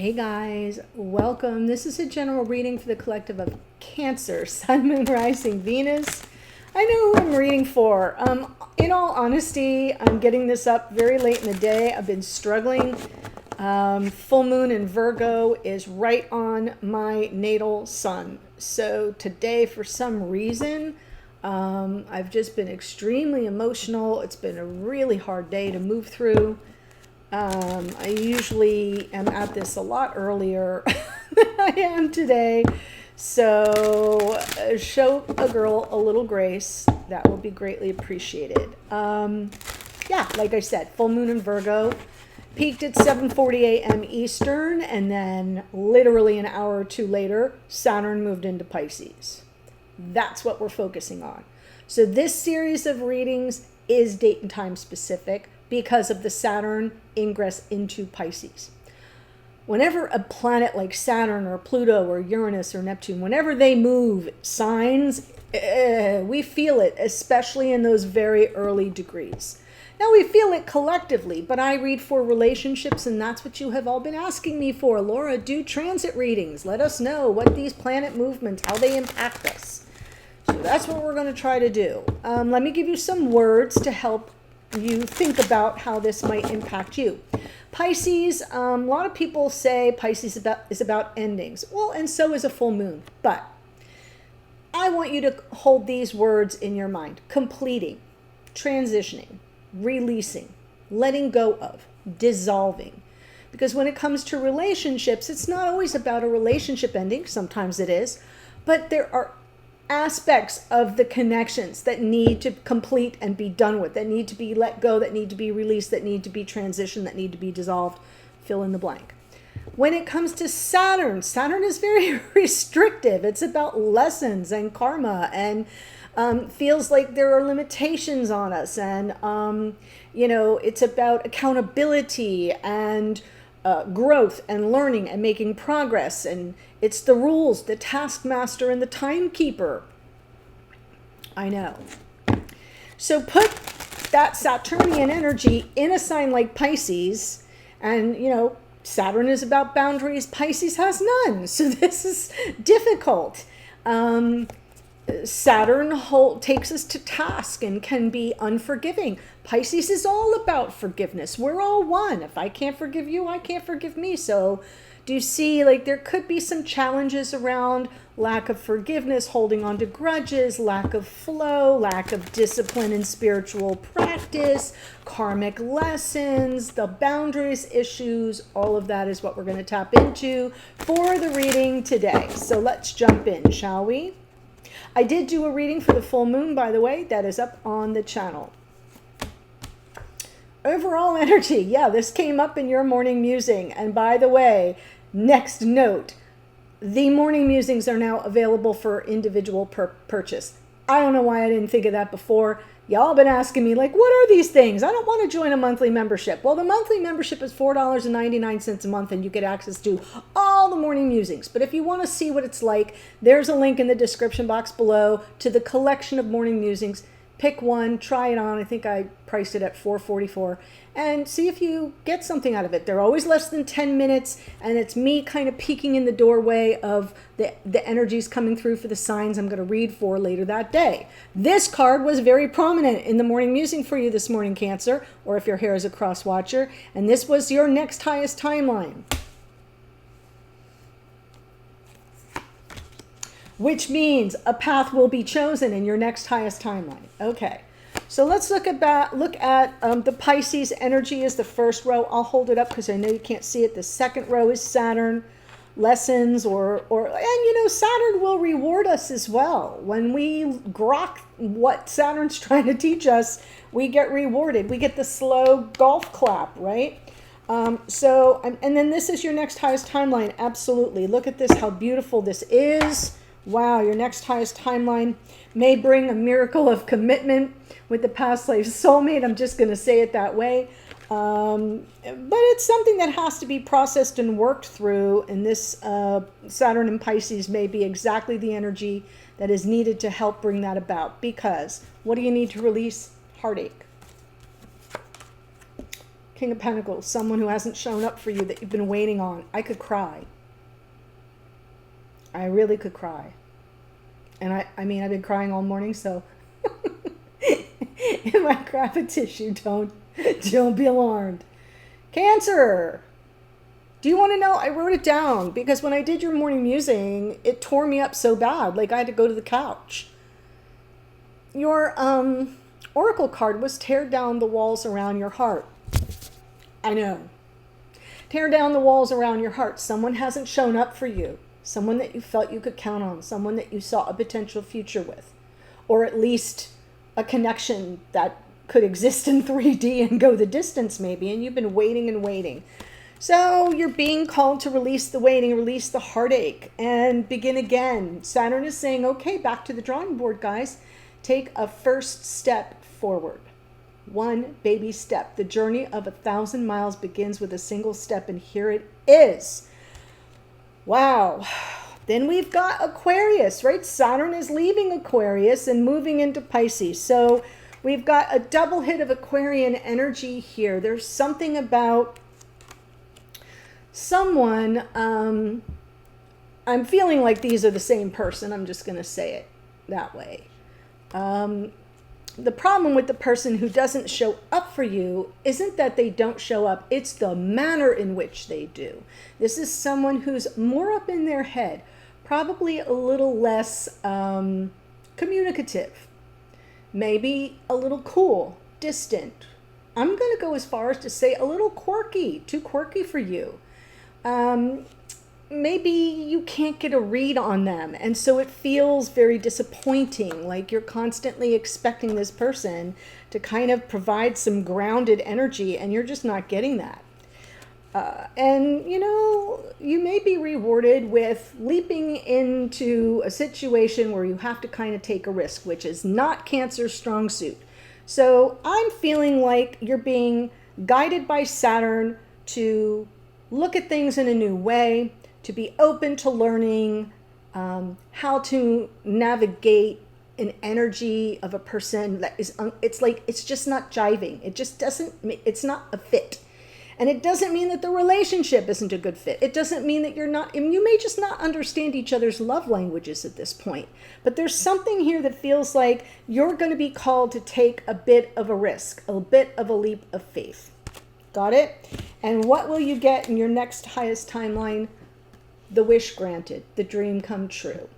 Hey guys, welcome. This is a general reading for the collective of Cancer, Sun, Moon, Rising, Venus. I know who I'm reading for. In all honesty, I'm getting this up very late in the day. I've been struggling. Full moon in Virgo is right on my natal sun. So today, for some reason, I've just been extremely emotional. It's been a really hard day to move through. I usually am at this a lot earlier than I am today. So show a girl a little grace. That will be greatly appreciated. Yeah, like I said, full moon in Virgo. Peaked at 7:40 a.m. Eastern, and then literally an hour or two later, Saturn moved into Pisces. That's what we're focusing on. So this series of readings is date and time specific because of the Saturn ingress into Pisces. Whenever a planet like Saturn or Pluto or Uranus or Neptune, whenever they move signs, we feel it, especially in those very early degrees. Now we feel it collectively, but I read for relationships, and that's what you have all been asking me for. Laura, do transit readings. Let us know what these planet movements, how they impact us. So that's what we're going to try to do. Let me give you some words to help you think about how this might impact you. Pisces, a lot of people say Pisces is about endings. Well, and so is a full moon. But I want you to hold these words in your mind. Completing, transitioning, releasing, letting go of, dissolving. Because when it comes to relationships, it's not always about a relationship ending. Sometimes it is. But there are aspects of the connections that need to complete and be done with, that need to be let go, that need to be released, that need to be transitioned, that need to be dissolved. Fill in the blank. When it comes to Saturn, Saturn is very restrictive. It's about lessons and karma, and feels like there are limitations on us, and it's about accountability and growth and learning and making progress, and it's the rules, the taskmaster and the timekeeper. I know. So put that Saturnian energy in a sign like Pisces, and Saturn is about boundaries. Pisces has none, so this is difficult. Saturn takes us to task and can be unforgiving. Pisces is all about forgiveness. We're all one. If I can't forgive you, I can't forgive me. So do you see, like, there could be some challenges around lack of forgiveness, holding on to grudges, lack of flow, lack of discipline in spiritual practice, karmic lessons, the boundaries issues. All of that is what we're going to tap into for the reading today. So let's jump in, shall we? I did do a reading for the full moon, by the way. That is up on the channel. Overall energy. Yeah, this came up in your morning musing. And by the way, next note, the morning musings are now available for individual purchase. I don't know why I didn't think of that before. Y'all been asking me, like, what are these things? I don't want to join a monthly membership. Well, the monthly membership is $4.99 a month, and you get access to all the morning musings. But if you want to see what it's like, there's a link in the description box below to the collection of morning musings. Pick one, try it on. I think I priced it at $4.44, and see if you get something out of it. They're always less than 10 minutes, and it's me kind of peeking in the doorway of the energies coming through for the signs I'm going to read for later that day. This card was very prominent in the morning musing for you this morning, Cancer, or if your hair is a cross watcher, and this was your next highest timeline. Which means a path will be chosen in your next highest timeline. Okay, so let's look at the Pisces energy is the first row. I'll hold it up because I know you can't see it. The second row is Saturn, lessons, and Saturn will reward us as well. When we grok what Saturn's trying to teach us, we get rewarded. We get the slow golf clap, right? And then this is your next highest timeline. Absolutely. Look at this, how beautiful this is. Wow, your next highest timeline may bring a miracle of commitment with the past life soulmate. I'm just going to say it that way. But it's something that has to be processed and worked through. And this Saturn and Pisces may be exactly the energy that is needed to help bring that about. Because what do you need to release? Heartache. King of Pentacles, someone who hasn't shown up for you that you've been waiting on. I could cry. I really could cry. And I mean, I've been crying all morning, so if I grab a tissue, don't be alarmed. Cancer. Do you want to know? I wrote it down because when I did your morning musing, it tore me up so bad. Like I had to go to the couch. Your oracle card was tear down the walls around your heart. I know. Tear down the walls around your heart. Someone hasn't shown up for you. Someone that you felt you could count on. Someone that you saw a potential future with. Or at least a connection that could exist in 3D and go the distance maybe. And you've been waiting and waiting. So you're being called to release the waiting, release the heartache, and begin again. Saturn is saying, okay, back to the drawing board, guys. Take a first step forward. One baby step. The journey of 1,000 miles begins with a single step, and here it is. Wow. Then we've got Aquarius, right? Saturn is leaving Aquarius and moving into Pisces. So we've got a double hit of Aquarian energy here. There's something about someone, I'm feeling like these are the same person. I'm just going to say it that way. The problem with the person who doesn't show up for you isn't that they don't show up. It's the manner in which they do. This is someone who's more up in their head, probably a little less communicative, maybe a little cool, distant. I'm going to go as far as to say a little quirky, too quirky for you. Maybe you can't get a read on them, and so it feels very disappointing, like you're constantly expecting this person to kind of provide some grounded energy, and you're just not getting that. And, you know, you may be rewarded with leaping into a situation where you have to kind of take a risk, which is not Cancer's strong suit. So I'm feeling like you're being guided by Saturn to look at things in a new way, to be open to learning how to navigate an energy of a person that is, it's just not jiving. It just doesn't, it's not a fit. And it doesn't mean that the relationship isn't a good fit. It doesn't mean that you're not, you may just not understand each other's love languages at this point. But there's something here that feels like you're going to be called to take a bit of a risk, a bit of a leap of faith. Got it? And what will you get in your next highest timeline? The wish granted, the dream come true.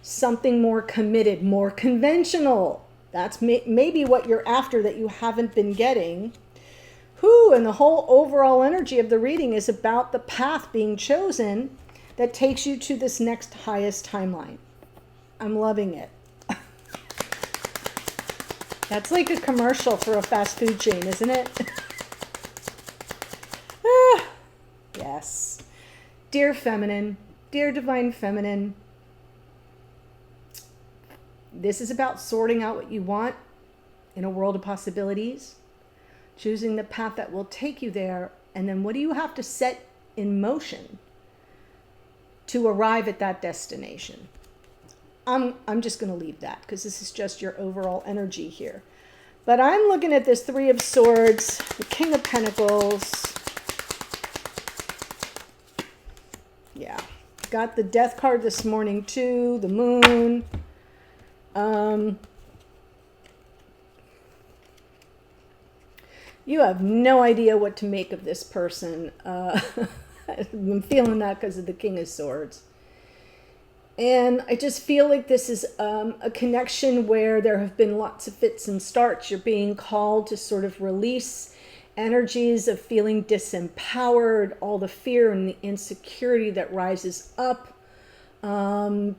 Something more committed, more conventional. That's maybe what you're after that you haven't been getting. And the whole overall energy of the reading is about the path being chosen that takes you to this next highest timeline. I'm loving it. That's like a commercial for a fast food chain, isn't it? Yes. Dear Feminine, dear Divine Feminine, this is about sorting out what you want in a world of possibilities, choosing the path that will take you there, and then what do you have to set in motion to arrive at that destination? I'm just going to leave that because this is just your overall energy here. But I'm looking at this Three of Swords, the King of Pentacles. Yeah, got the Death card this morning too, the Moon. You have no idea what to make of this person. I'm feeling that because of the King of Swords. And I just feel like this is a connection where there have been lots of fits and starts. You're being called to sort of release energies of feeling disempowered, all the fear and the insecurity that rises up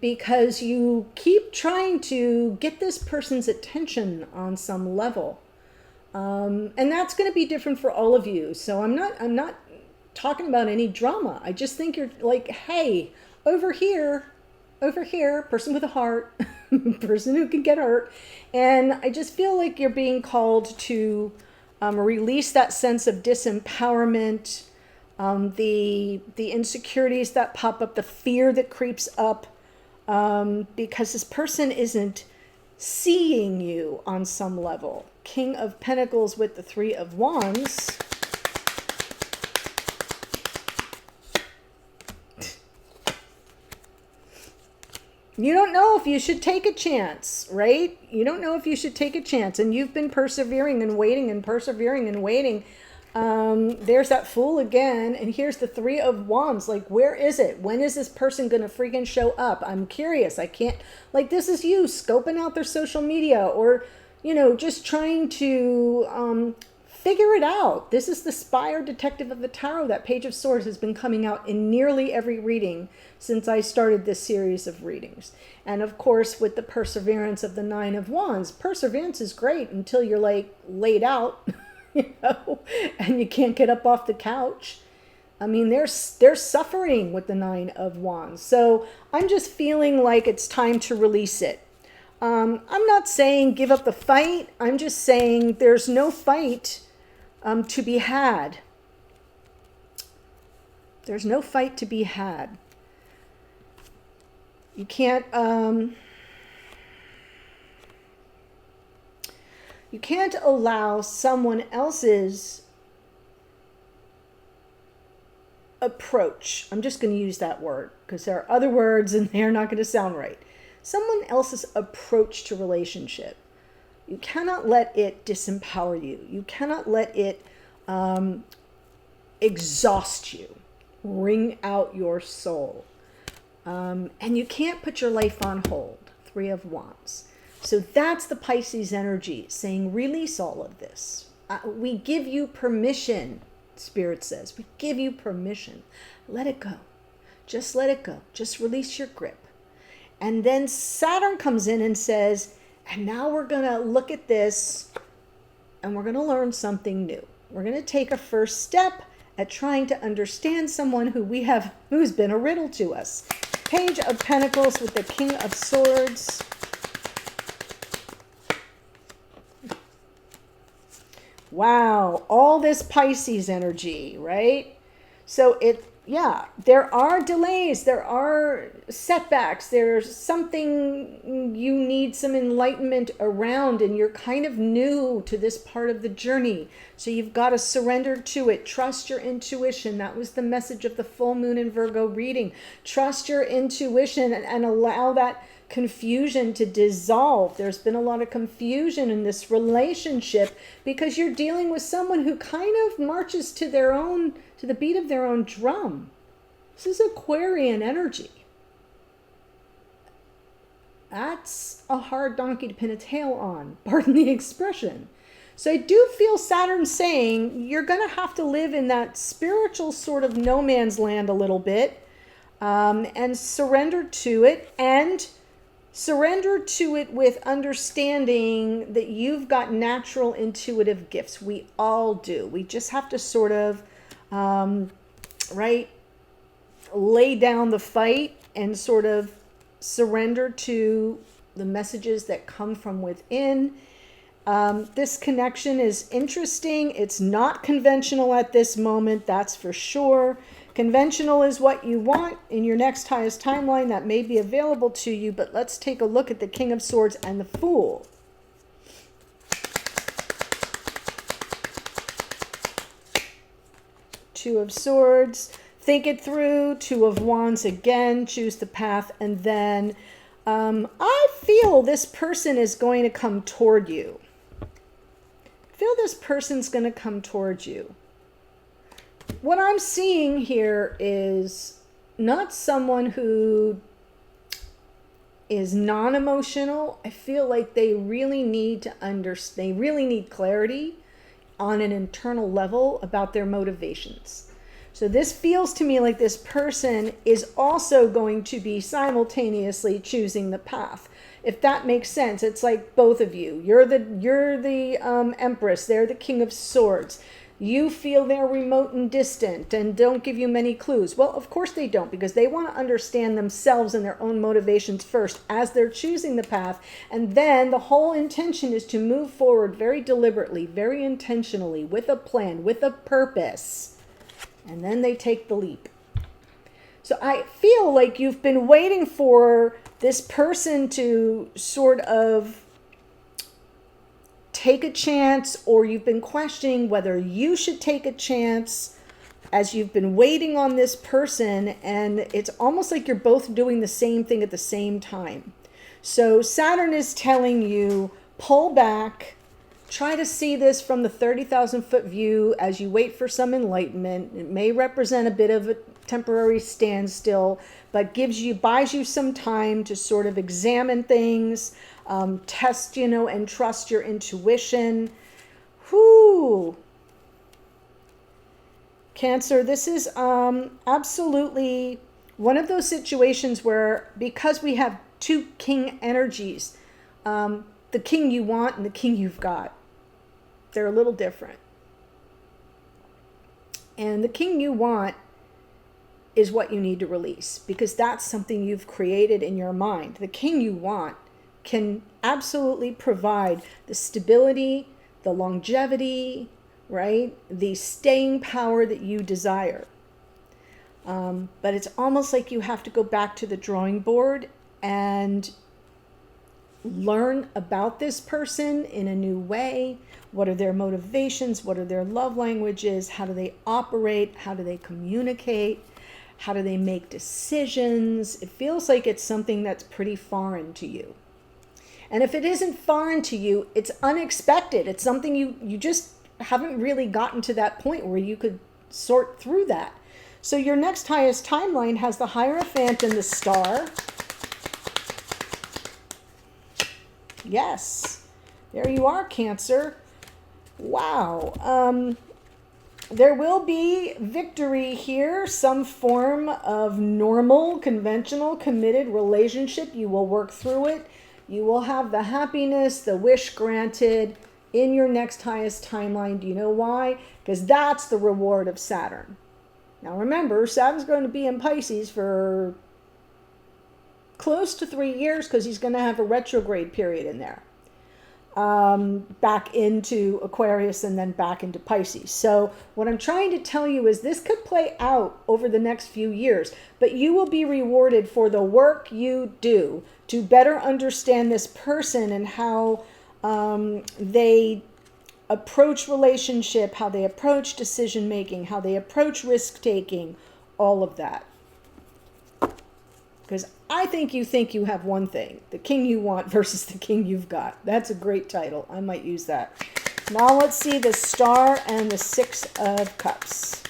because you keep trying to get this person's attention on some level. And that's going to be different for all of you. So I'm not talking about any drama. I just think you're like, hey, over here, person with a heart, person who can get hurt. And I just feel like you're being called to release that sense of disempowerment, the insecurities that pop up, the fear that creeps up, because this person isn't seeing you on some level. King of Pentacles with the Three of Wands. You don't know if you should take a chance, right? You don't know if you should take a chance, and you've been persevering and waiting and persevering and waiting. There's that Fool again, and here's the Three of Wands. Like, where is it? When is this person gonna freaking show up? I'm curious. I can't, like, this is you scoping out their social media, or, you know, just trying to figure it out. This is the Spy or Detective of the Tarot. That Page of Swords has been coming out in nearly every reading since I started this series of readings. And of course, with the perseverance of the Nine of Wands, perseverance is great until you're like laid out, you know, and you can't get up off the couch. I mean, there's suffering with the Nine of Wands. So I'm just feeling like it's time to release it. I'm not saying give up the fight. I'm just saying there's no fight to be had. There's no fight to be had. You can't allow someone else's approach. I'm just going to use that word because there are other words and they're not going to sound right. Someone else's approach to relationship. You cannot let it disempower you. You cannot let it exhaust you, wring out your soul. And you can't put your life on hold. Three of Wands. So that's the Pisces energy saying, release all of this. We give you permission, Spirit says. We give you permission. Let it go. Just let it go. Just release your grip. And then Saturn comes in and says, and now we're going to look at this and we're going to learn something new. We're going to take a first step at trying to understand someone who's been a riddle to us. Page of Pentacles with the King of Swords. Wow, all this Pisces energy, right? So there are delays, there are setbacks, there's something you need some enlightenment around, and you're kind of new to this part of the journey. So you've got to surrender to it. Trust your intuition. That was the message of the full moon in Virgo reading. Trust your intuition and allow that confusion to dissolve. There's been a lot of confusion in this relationship because you're dealing with someone who kind of marches to the beat of their own drum. This is Aquarian energy. That's a hard donkey to pin a tail on, pardon the expression. So I do feel Saturn saying you're going to have to live in that spiritual sort of no man's land a little bit, and surrender to it, and surrender to it with understanding that you've got natural intuitive gifts. We all do. We just have to sort of, lay down the fight and sort of surrender to the messages that come from within. This connection is interesting. It's not conventional at this moment, that's for sure. Conventional is what you want in your next highest timeline that may be available to you, but let's take a look at the King of Swords and the Fool. Two of Swords, think it through. Two of Wands again, choose the path, and then I feel this person is going to come toward you. I feel this person's going to come towards you. What I'm seeing here is not someone who is non-emotional. I feel like they really need to understand, they really need clarity on an internal level about their motivations. So this feels to me like this person is also going to be simultaneously choosing the path. If that makes sense, it's like both of you. You're the Empress, they're the King of Swords. You feel they're remote and distant and don't give you many clues. Well, of course they don't, because they want to understand themselves and their own motivations first as they're choosing the path. And then the whole intention is to move forward very deliberately, very intentionally, with a plan, with a purpose. And then they take the leap. So I feel like you've been waiting for this person to sort of take a chance, or you've been questioning whether you should take a chance. as you've been waiting on this person, and it's almost like you're both doing the same thing at the same time. So Saturn is telling you, pull back, try to see this from the 30,000 foot view as you wait for some enlightenment. It may represent a bit of a temporary standstill, but buys you some time to sort of examine things, test, and trust your intuition. Whoo! Cancer, this is absolutely one of those situations where, because we have two king energies, the king you want and the king you've got, they're a little different. And the king you want is what you need to release, because that's something you've created in your mind. The king you want can absolutely provide the stability, the longevity, right? The staying power that you desire. But it's almost like you have to go back to the drawing board and learn about this person in a new way. What are their motivations? What are their love languages? How do they operate? How do they communicate? How do they make decisions? It feels like it's something that's pretty foreign to you. And if it isn't foreign to you, it's unexpected. It's something you just haven't really gotten to that point where you could sort through that. So your next highest timeline has the Hierophant and the Star. Yes, there you are, Cancer. Wow. There will be victory here, some form of normal, conventional, committed relationship. You will work through it. You will have the happiness, the wish granted in your next highest timeline. Do you know why? Because that's the reward of Saturn. Now remember, Saturn's going to be in Pisces for close to 3 years, because he's going to have a retrograde period in there. Back into Aquarius and then back into Pisces. So what I'm trying to tell you is this could play out over the next few years, but you will be rewarded for the work you do to better understand this person and how they approach relationship, how they approach decision making, how they approach risk taking, all of that. Because I think you have one thing, the king you want versus the king you've got. That's a great title. I might use that. Now let's see the Star and the Six of Cups.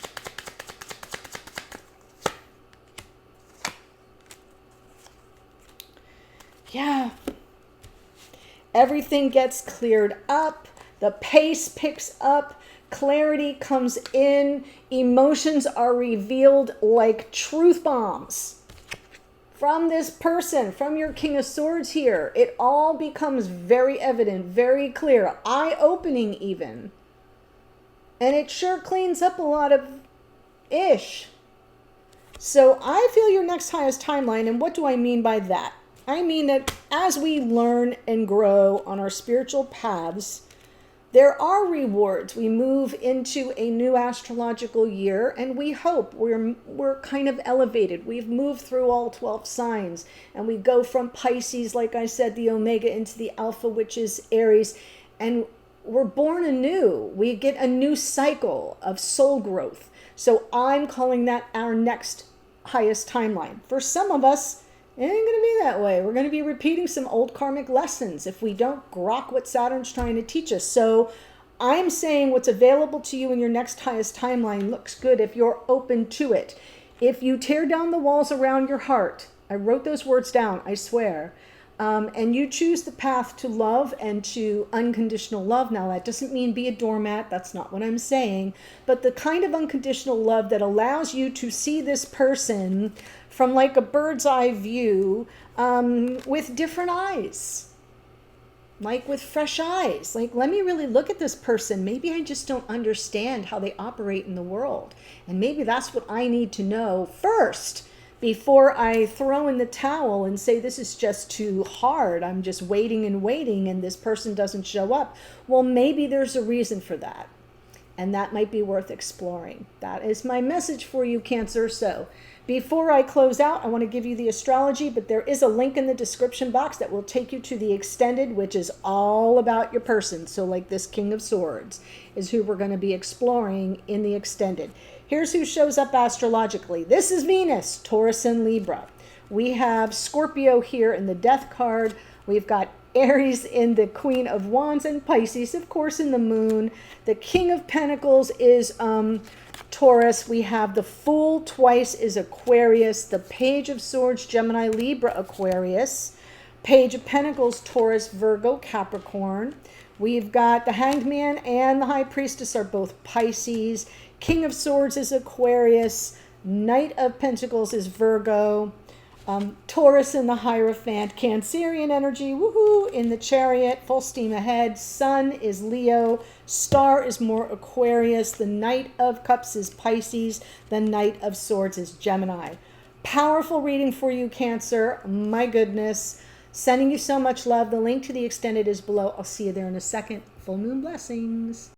Yeah. Everything gets cleared up. The pace picks up. Clarity comes in. Emotions are revealed like truth bombs. From this person, from your King of Swords here, it all becomes very evident, very clear, eye-opening even. And it sure cleans up a lot of ish. So I feel your next highest timeline, and what do I mean by that? I mean that as we learn and grow on our spiritual paths, there are rewards. We move into a new astrological year, and we hope we're kind of elevated. We've moved through all 12 signs, and we go from Pisces, like I said, the Omega, into the Alpha, which is Aries, and we're born anew. We get a new cycle of soul growth. So I'm calling that our next highest timeline. For some of us, it ain't going to be that way. We're going to be repeating some old karmic lessons if we don't grok what Saturn's trying to teach us. So I'm saying what's available to you in your next highest timeline looks good if you're open to it. If you tear down the walls around your heart, I wrote those words down, I swear, and you choose the path to love and to unconditional love. Now, that doesn't mean be a doormat. That's not what I'm saying. But the kind of unconditional love that allows you to see this person from like a bird's eye view, with different eyes, like with fresh eyes. Like, let me really look at this person. Maybe I just don't understand how they operate in the world. And maybe that's what I need to know first before I throw in the towel and say, this is just too hard. I'm just waiting and this person doesn't show up. Well, maybe there's a reason for that. And that might be worth exploring. That is my message for you, Cancer. So before I close out, I want to give you the astrology, but there is a link in the description box that will take you to the extended, which is all about your person. So like this King of Swords is who we're going to be exploring in the extended. Here's who shows up astrologically. This is Venus, Taurus and Libra. We have Scorpio here in the Death card. We've got Aries in the Queen of Wands, and Pisces, of course, in the Moon. The King of Pentacles is Taurus. We have the Fool twice is Aquarius. The Page of Swords, Gemini, Libra, Aquarius. Page of Pentacles, Taurus, Virgo, Capricorn. We've got the Hanged Man and the High Priestess are both Pisces. King of Swords is Aquarius. Knight of Pentacles is Virgo. Taurus in the Hierophant. Cancerian energy, woohoo, in the Chariot, full steam ahead. Sun is Leo. Star is more Aquarius. The Knight of Cups is Pisces. The Knight of Swords is Gemini. Powerful reading for you, Cancer. My goodness. Sending you so much love. The link to the extended is below. I'll see you there in a second. Full moon blessings.